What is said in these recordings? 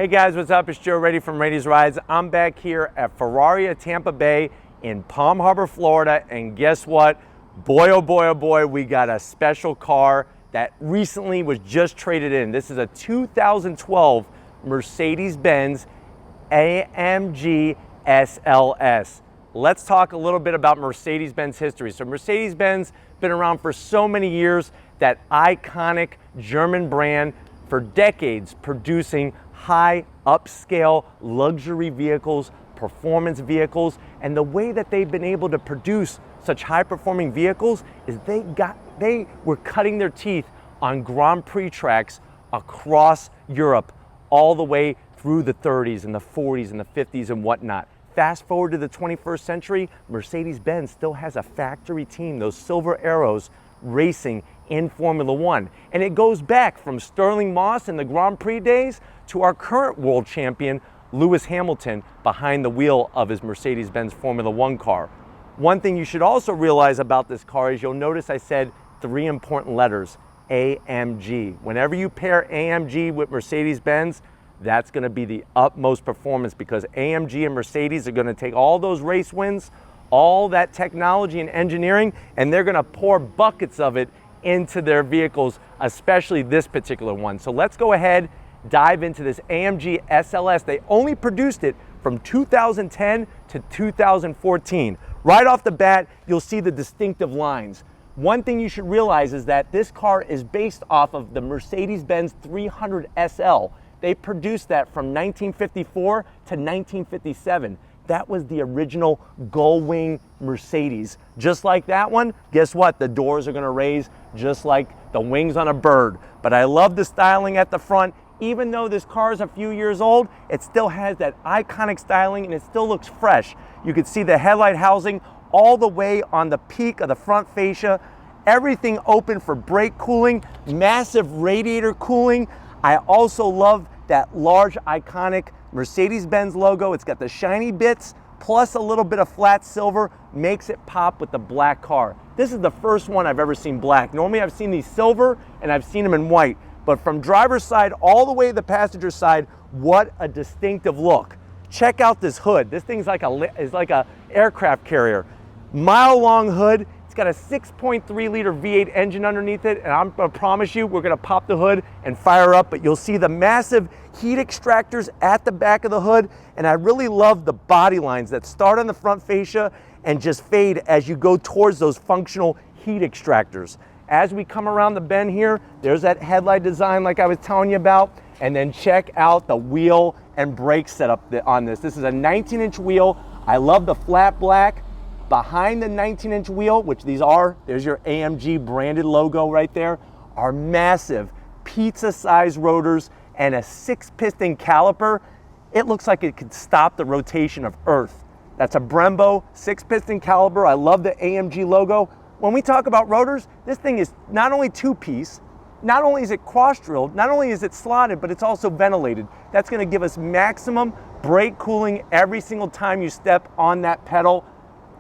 Hey guys, what's up? It's Joe Ready from Rady's Rides. I'm back here at Ferrari at Tampa Bay in Palm Harbor, Florida, and guess what? Boy, oh boy, oh boy, we got a special car that recently was just traded in. This is a 2012 Mercedes Benz AMG SLS. Let's talk a little bit about Mercedes Benz history. So Mercedes Benz been around for so many years, that iconic German brand for decades, producing high upscale luxury vehicles, performance vehicles, and the way that they've been able to produce such high performing vehicles is they were cutting their teeth on Grand Prix tracks across Europe all the way through the 30s and the 40s and the 50s and whatnot. Fast forward to the 21st century, Mercedes-Benz still has a factory team, those Silver Arrows, racing in Formula One. And it goes back from Sterling Moss in the Grand Prix days to our current world champion, Lewis Hamilton, behind the wheel of his Mercedes-Benz Formula One car. One thing you should also realize about this car is you'll notice I said three important letters, AMG. Whenever you pair AMG with Mercedes-Benz, that's gonna be the utmost performance, because AMG and Mercedes are gonna take all those race wins, all that technology and engineering, and they're gonna pour buckets of it into their vehicles, especially this particular one. So let's go ahead, dive into this AMG SLS. They only produced it from 2010 to 2014. Right off the bat, you'll see the distinctive lines. One thing you should realize is that this car is based off of the Mercedes-Benz 300 SL. They produced that from 1954 to 1957. That was the original gull wing Mercedes. Just like that one, guess what? The doors are gonna raise just like the wings on a bird. But I love the styling at the front. Even though this car is a few years old, it still has that iconic styling and it still looks fresh. You can see the headlight housing all the way on the peak of the front fascia. Everything open for brake cooling, massive radiator cooling. I also love that large iconic Mercedes-Benz logo. It's got the shiny bits plus a little bit of flat silver, makes it pop with the black car. This is the first one I've ever seen black. Normally I've seen these silver and I've seen them in white, but from driver's side all the way to the passenger side, what a distinctive look. Check out this hood. This thing's like a aircraft carrier. Mile long hood. It's got a 6.3 liter V8 engine underneath it, and I'm gonna promise you we're gonna pop the hood and fire up, but you'll see the massive heat extractors at the back of the hood, and I really love the body lines that start on the front fascia and just fade as you go towards those functional heat extractors. As we come around the bend here, there's that headlight design like I was telling you about, and then check out the wheel and brake setup on this. This is a 19-inch wheel. I love the flat black. Behind the 19-inch wheel, which these are, there's your AMG branded logo right there, are massive pizza-sized rotors and a 6-piston caliper. It looks like it could stop the rotation of Earth. That's a Brembo 6-piston caliper. I love the AMG logo. When we talk about rotors, this thing is not only two-piece, not only is it cross-drilled, not only is it slotted, but it's also ventilated. That's gonna give us maximum brake cooling every single time you step on that pedal.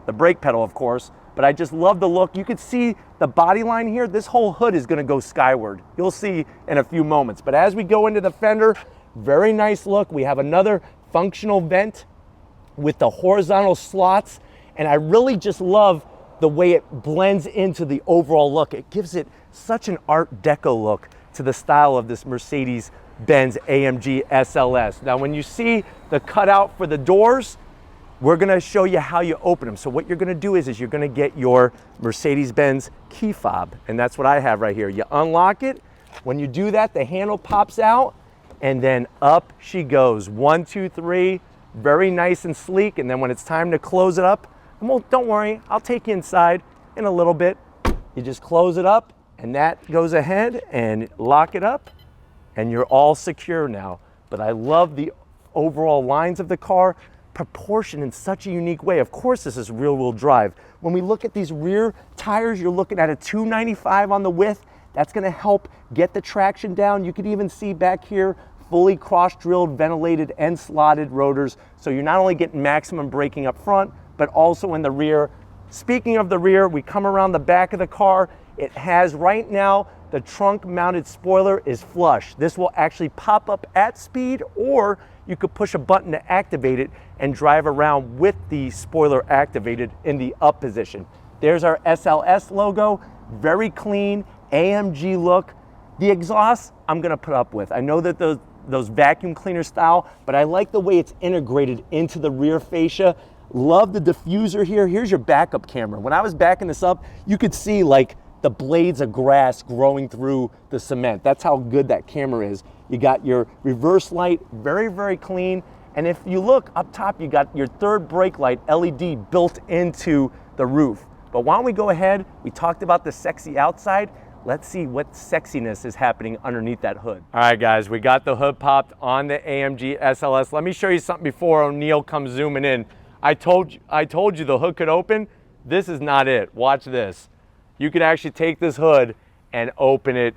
The brake pedal, of course, but I just love the look. You can see the body line here. This whole hood is gonna go skyward. You'll see in a few moments. But as we go into the fender, very nice look. We have another functional vent with the horizontal slots, and I really just love the way it blends into the overall look. It gives it such an Art Deco look to the style of this Mercedes-Benz AMG SLS. Now, when you see the cutout for the doors, we're gonna show you how you open them. So what you're gonna do is you're gonna get your Mercedes-Benz key fob, and that's what I have right here. You unlock it. When you do that, the handle pops out, and then up she goes. 1, 2, 3, very nice and sleek. And then when it's time to close it up, and well, don't worry, I'll take you inside in a little bit. You just close it up, and that goes ahead and lock it up, and you're all secure now. But I love the overall lines of the car, proportioned in such a unique way. Of course, this is rear-wheel drive. When we look at these rear tires, you're looking at a 295 on the width. That's gonna help get the traction down. You can even see back here, fully cross-drilled, ventilated, and slotted rotors. So you're not only getting maximum braking up front, but also in the rear. Speaking of the rear, we come around the back of the car. It has right now the trunk mounted spoiler is flush. This will actually pop up at speed, or you could push a button to activate it and drive around with the spoiler activated in the up position. There's our SLS logo, very clean, AMG look. The exhaust I'm gonna put up with. I know that those vacuum cleaner style, but I like the way it's integrated into the rear fascia. Love the diffuser here. Here's your backup camera. When I was backing this up, you could see like the blades of grass growing through the cement. That's how good that camera is. You got your reverse light, very, very clean. And if you look up top, you got your third brake light LED built into the roof. But why don't we go ahead? We talked about the sexy outside. Let's see what sexiness is happening underneath that hood. All right, guys, we got the hood popped on the AMG SLS. Let me show you something before O'Neal comes zooming in. I told you the hood could open. This is not it. Watch this. You could actually take this hood and open it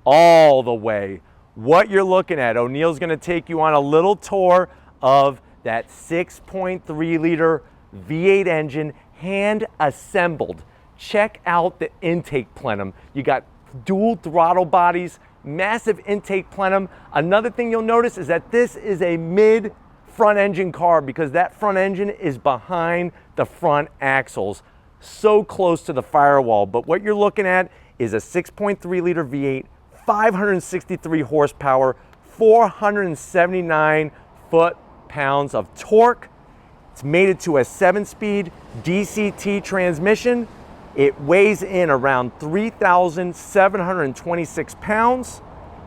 all the way. What you're looking at, O'Neal's gonna take you on a little tour of that 6.3 liter V8 engine, hand assembled. Check out the intake plenum. You got dual throttle bodies, massive intake plenum. Another thing you'll notice is that this is a mid front engine car because that front engine is behind the front axles, so close to the firewall. But what you're looking at is a 6.3 liter V8, 563 horsepower, 479 foot-pounds of torque. It's mated to a 7-speed DCT transmission. It weighs in around 3,726 pounds.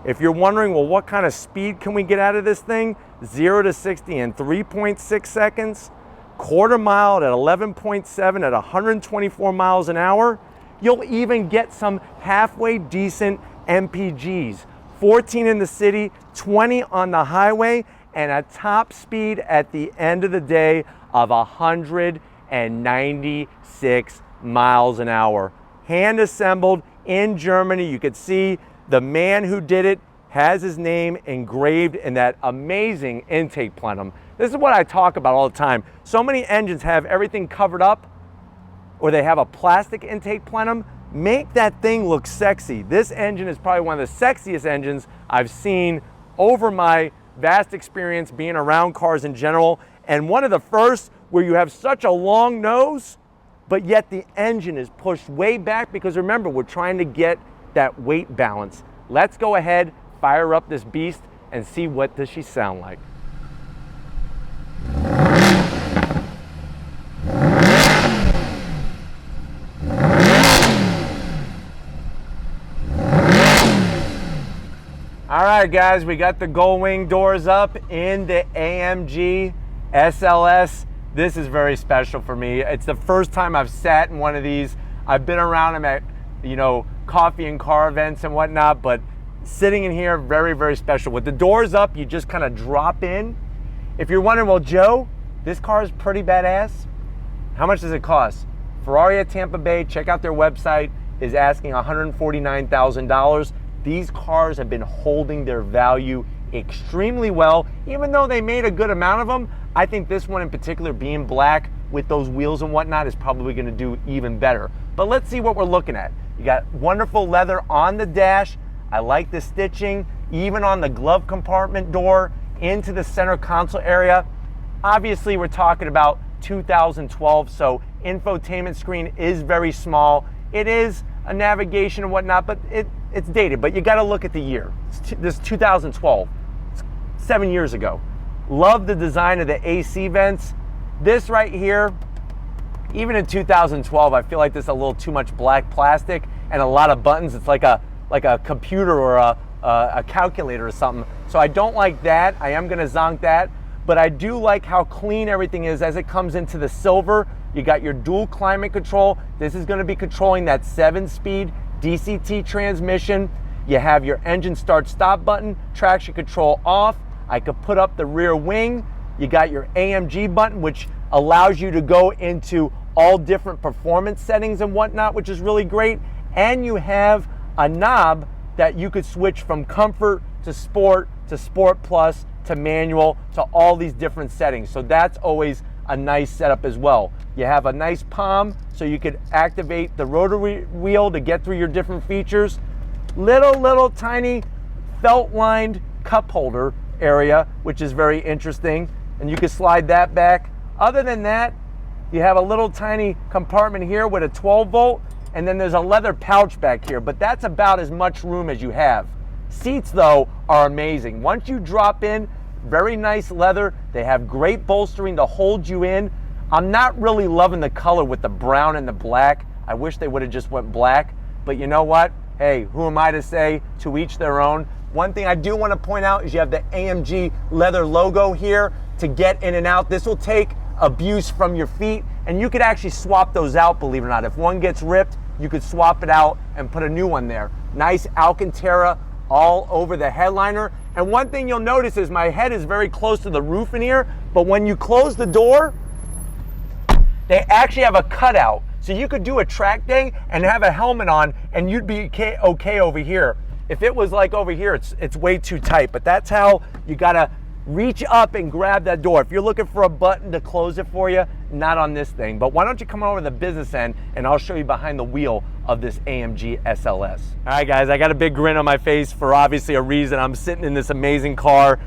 If you're wondering, well, what kind of speed can we get out of this thing? 0 to 60 in 3.6 seconds, quarter mile at 11.7 at 124 miles an hour. You'll even get some halfway decent MPGs. 14 in the city, 20 on the highway, and a top speed at the end of the day of 196 miles an hour. Hand assembled in Germany. You could see the man who did it has his name engraved in that amazing intake plenum. This is what I talk about all the time. So many engines have everything covered up, or they have a plastic intake plenum. Make that thing look sexy. This engine is probably one of the sexiest engines I've seen over my vast experience being around cars in general, and one of the first where you have such a long nose, but yet the engine is pushed way back because remember, we're trying to get that weight balance. Let's go ahead, fire up this beast, and see what does she sound like. All right, guys, we got the gull wing doors up in the AMG SLS. This is very special for me. It's the first time I've sat in one of these. I've been around them at, coffee and car events and whatnot, but sitting in here, very, very special. With the doors up, you just kind of drop in. If you're wondering, well, Joe, this car is pretty badass. How much does it cost? Ferrari at Tampa Bay, check out their website, is asking $149,000. These cars have been holding their value extremely well. Even though they made a good amount of them, I think this one in particular, being black with those wheels and whatnot, is probably gonna do even better. But let's see what we're looking at. You got wonderful leather on the dash. I like the stitching, even on the glove compartment door into the center console area. Obviously, we're talking about 2012, so infotainment screen is very small. It is a navigation and whatnot, but it's dated. But you got to look at the year. This is 2012, it's 7 years ago. Love the design of the AC vents. This right here, even in 2012, I feel like this is a little too much black plastic and a lot of buttons. It's like a computer or a calculator or something. So I don't like that. I am gonna zonk that. But I do like how clean everything is as it comes into the silver. You got your dual climate control. This is gonna be controlling that 7-speed DCT transmission. You have your engine start stop button, traction control off. I could put up the rear wing. You got your AMG button, which allows you to go into all different performance settings and whatnot, which is really great. And you have a knob that you could switch from comfort to sport plus to manual to all these different settings. So that's always a nice setup as well. You have a nice palm so you could activate the rotary wheel to get through your different features. Little tiny felt-lined cup holder area, which is very interesting. And you can slide that back. Other than that, you have a little tiny compartment here with a 12 volt, and then there's a leather pouch back here, but that's about as much room as you have. Seats though are amazing. Once you drop in, very nice leather. They have great bolstering to hold you in. I'm not really loving the color with the brown and the black. I wish they would have just went black, but you know what? Hey, who am I to say? To each their own. One thing I do want to point out is you have the AMG leather logo here to get in and out. This will take abuse from your feet, and you could actually swap those out, believe it or not. If one gets ripped, you could swap it out and put a new one there. Nice Alcantara all over the headliner. And one thing you'll notice is my head is very close to the roof in here, but when you close the door, they actually have a cutout. So you could do a track day and have a helmet on and you'd be okay over here. If it was like over here, it's way too tight, but that's how you gotta reach up and grab that door. If you're looking for a button to close it for you, not on this thing. But why don't you come over to the business end and I'll show you behind the wheel of this AMG SLS. All right guys, I got a big grin on my face for obviously a reason. I'm sitting in this amazing car.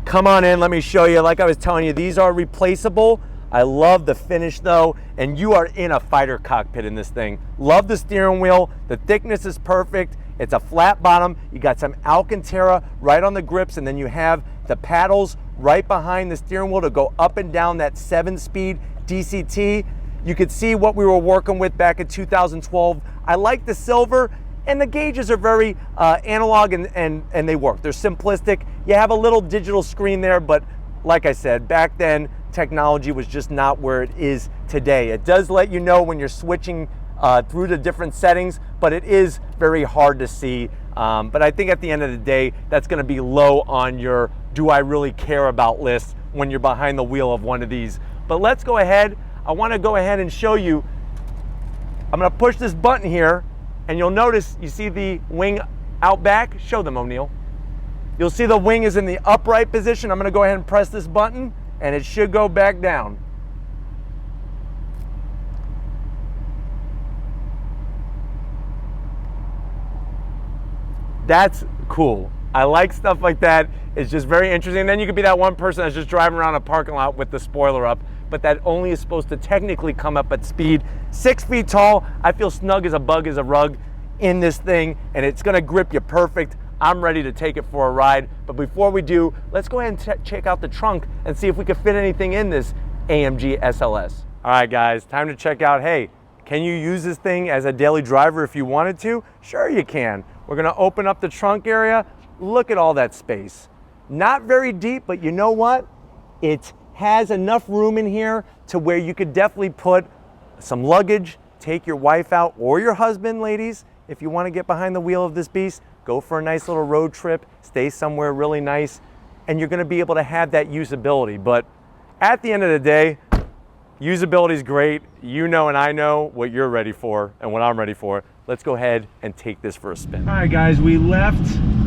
Come on in, let me show you. Like I was telling you, these are replaceable. I love the finish though, and you are in a fighter cockpit in this thing. Love the steering wheel, the thickness is perfect. It's a flat bottom, you got some Alcantara right on the grips, and then you have the paddles right behind the steering wheel to go up and down that 7-speed DCT. You could see what we were working with back in 2012. I like the silver, and the gauges are very analog and they work. They're simplistic. You have a little digital screen there, but like I said, back then, technology was just not where it is today. It does let you know when you're switching through the different settings, but it is very hard to see. But I think at the end of the day, that's gonna be low on your do I really care about list when you're behind the wheel of one of these. But let's go ahead. I wanna go ahead and show you. I'm gonna push this button here, and you'll notice, you see the wing out back? Show them, O'Neill. You'll see the wing is in the upright position. I'm gonna go ahead and press this button, and it should go back down. That's cool. I like stuff like that. It's just very interesting. And then you could be that one person that's just driving around a parking lot with the spoiler up, but that only is supposed to technically come up at speed. 6 feet tall. I feel snug as a bug as a rug in this thing, and it's gonna grip you perfect. I'm ready to take it for a ride. But before we do, let's go ahead and check out the trunk and see if we can fit anything in this AMG SLS. All right guys, time to check out, hey, can you use this thing as a daily driver if you wanted to? Sure you can. We're gonna open up the trunk area. Look at all that space. Not very deep, but you know what? It has enough room in here to where you could definitely put some luggage, take your wife out or your husband, ladies. If you wanna get behind the wheel of this beast, go for a nice little road trip, stay somewhere really nice, and you're gonna be able to have that usability. But at the end of the day, usability is great. You know and I know what you're ready for and what I'm ready for. Let's go ahead and take this for a spin. All right guys, we left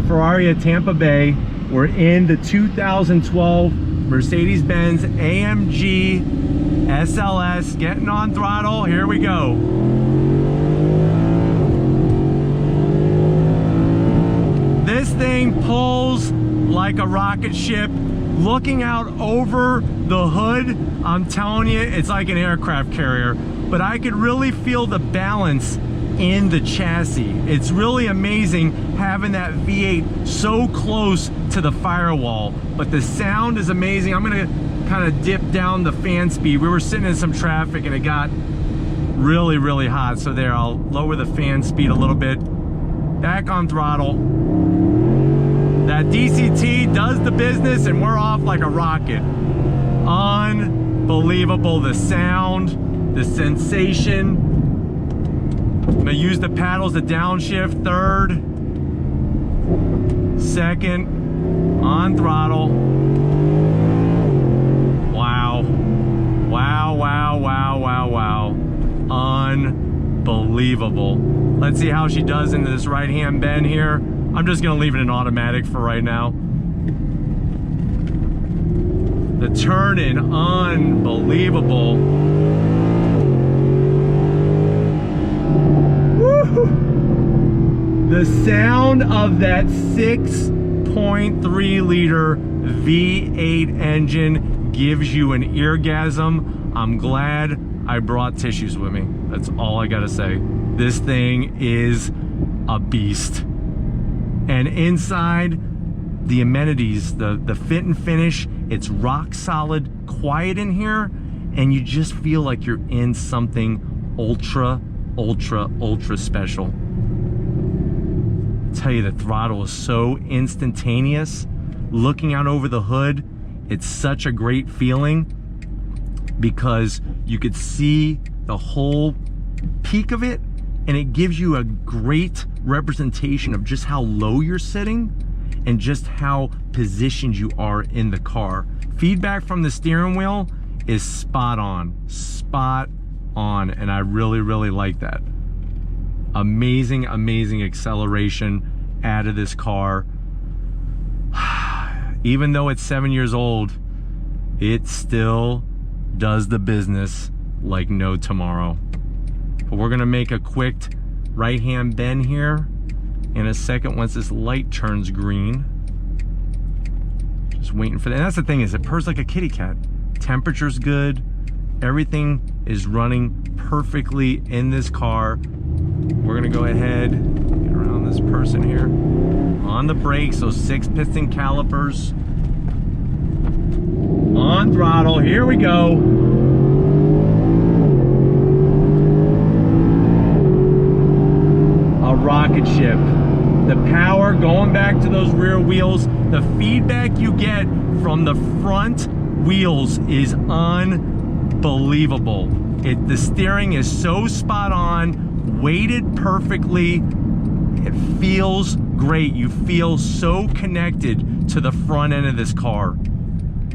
Ferrari at Tampa Bay. We're in the 2012 Mercedes Benz AMG SLS, getting on throttle. Here we go. This thing pulls like a rocket ship. Looking out over the hood, I'm telling you, it's like an aircraft carrier, but I could really feel the balance in the chassis. It's really amazing having that V8 so close to the firewall, but the sound is amazing. I'm gonna kind of dip down the fan speed. We were sitting in some traffic and it got really hot. So there, I'll lower the fan speed a little bit. Back on throttle. That DCT does the business and we're off like a rocket. Unbelievable, the sound, the sensation. I'm gonna use the paddles to downshift, third, second, on throttle. Wow. Wow. Unbelievable. Let's see how she does into this right-hand bend here. I'm just gonna leave it in automatic for right now. The turn-in, unbelievable. Woo! The sound of that 6.3 liter V8 engine gives you an eargasm. I'm glad I brought tissues with me. That's all I gotta say. This thing is a beast. And inside, the amenities, the fit and finish, it's rock solid, quiet in here, and you just feel like you're in something ultra, ultra, ultra special. I tell you, the throttle is so instantaneous. Looking out over the hood, it's such a great feeling because you could see the whole peak of it, and it gives you a great representation of just how low you're sitting and just how positioned you are in the car. Feedback from the steering wheel is spot on, and I really, really like that. Amazing, amazing acceleration out of this car. Even though it's 7 years old, it still does the business like no tomorrow. But we're gonna make a quick right-hand bend here in a second once this light turns green. Just waiting for that. And that's the thing, is it purrs like a kitty cat. Temperature's good. Everything is running perfectly in this car. We're gonna go ahead, get around this person here. On the brakes, those 6-piston calipers. On throttle, here we go. A rocket ship. The power going back to those rear wheels, the feedback you get from the front wheels is unbelievable. The steering is so spot on, weighted perfectly. It feels great. You feel so connected to the front end of this car.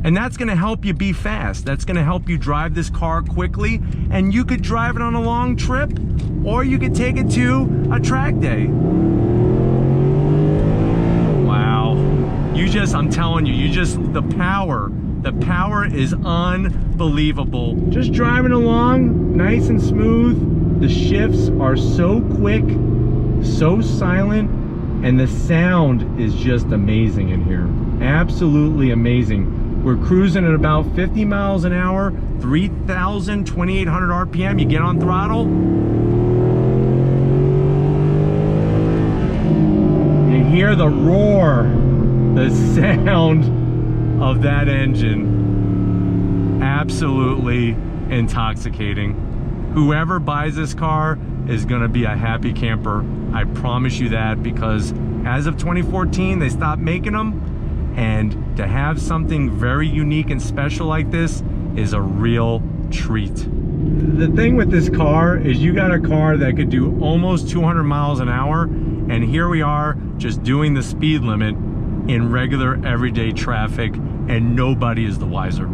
And that's gonna help you be fast. That's gonna help you drive this car quickly, and you could drive it on a long trip, or you could take it to a track day. Wow. I'm telling you, the power is unbelievable. Just driving along, nice and smooth. The shifts are so quick, so silent, and the sound is just amazing in here. Absolutely amazing. We're cruising at about 50 miles an hour, 3,000, 2,800 RPM. You get on throttle, you hear the roar, the sound of that engine. Absolutely intoxicating. Whoever buys this car is gonna be a happy camper. I promise you that, because as of 2014, they stopped making them, and to have something very unique and special like this is a real treat. The thing with this car is you got a car that could do almost 200 miles an hour, and here we are just doing the speed limit in regular everyday traffic, and nobody is the wiser.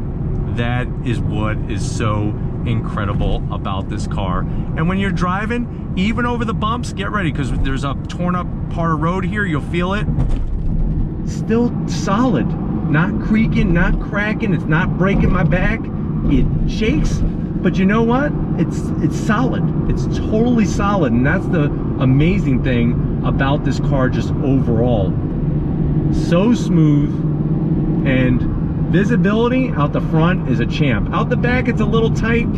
That is what is so incredible about this car. And when you're driving, even over the bumps, get ready, because there's a torn up part of road here, you'll feel it. Still solid, not creaking, not cracking, it's not breaking my back. It shakes, but you know what? It's solid. It's totally solid, and that's the amazing thing about this car just overall. So smooth, and visibility out the front is a champ. Out the back it's a little tight,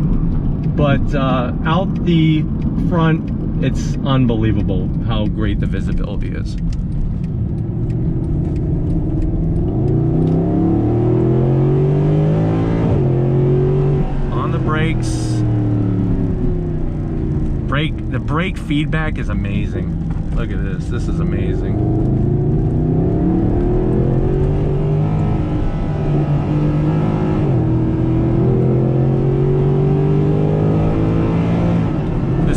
but out the front it's unbelievable how great the visibility is. On the brakes, the brake feedback is amazing. Look at this, this is amazing.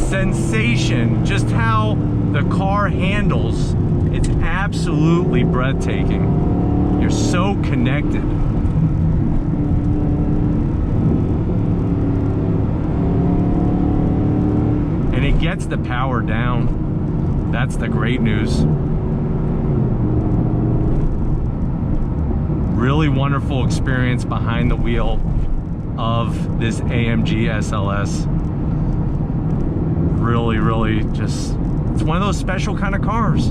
Sensation, just how the car handles, it's absolutely breathtaking. You're so connected. And it gets the power down. That's the great news. Really wonderful experience behind the wheel of this AMG SLS. Really, really just It's one of those special kind of cars.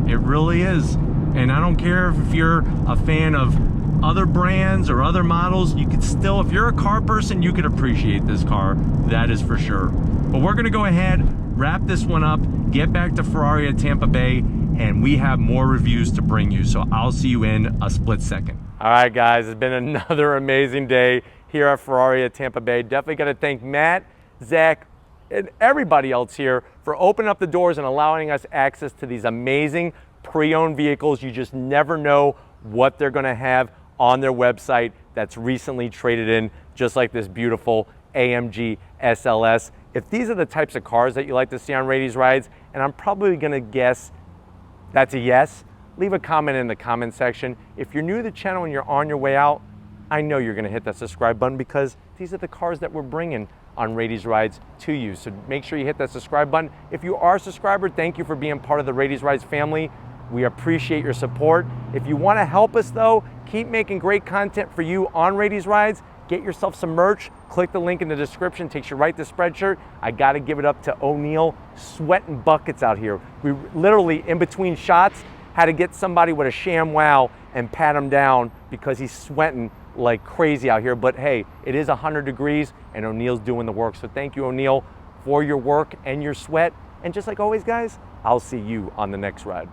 It really is. And I don't care if you're a fan of other brands or other models, you could still, if you're a car person, you could appreciate this car, that is for sure. But we're gonna go ahead, wrap this one up, get back to Ferrari at Tampa Bay, and we have more reviews to bring you. So I'll see you in a split second. All right, guys, it's been another amazing day here at Ferrari at Tampa Bay. Definitely gotta thank Matt, Zach, and everybody else here for opening up the doors and allowing us access to these amazing pre-owned vehicles. You just never know what they're gonna have on their website that's recently traded in, just like this beautiful AMG SLS. If these are the types of cars that you like to see on Rady's Rides, and I'm probably gonna guess that's a yes, leave a comment in the comment section. If you're new to the channel and you're on your way out, I know you're gonna hit that subscribe button because these are the cars that we're bringing on Rady's Rides to you. So make sure you hit that subscribe button. If you are a subscriber, thank you for being part of the Rady's Rides family. We appreciate your support. If you wanna help us though, keep making great content for you on Rady's Rides, get yourself some merch, click the link in the description, takes you right to Spreadshirt. I gotta give it up to O'Neill, sweating buckets out here. We literally, in between shots, had to get somebody with a ShamWow and pat him down because he's sweating like crazy out here. But hey, it is 100 degrees and O'Neill's doing the work. So thank you, O'Neill, for your work and your sweat. And just like always, guys, I'll see you on the next ride.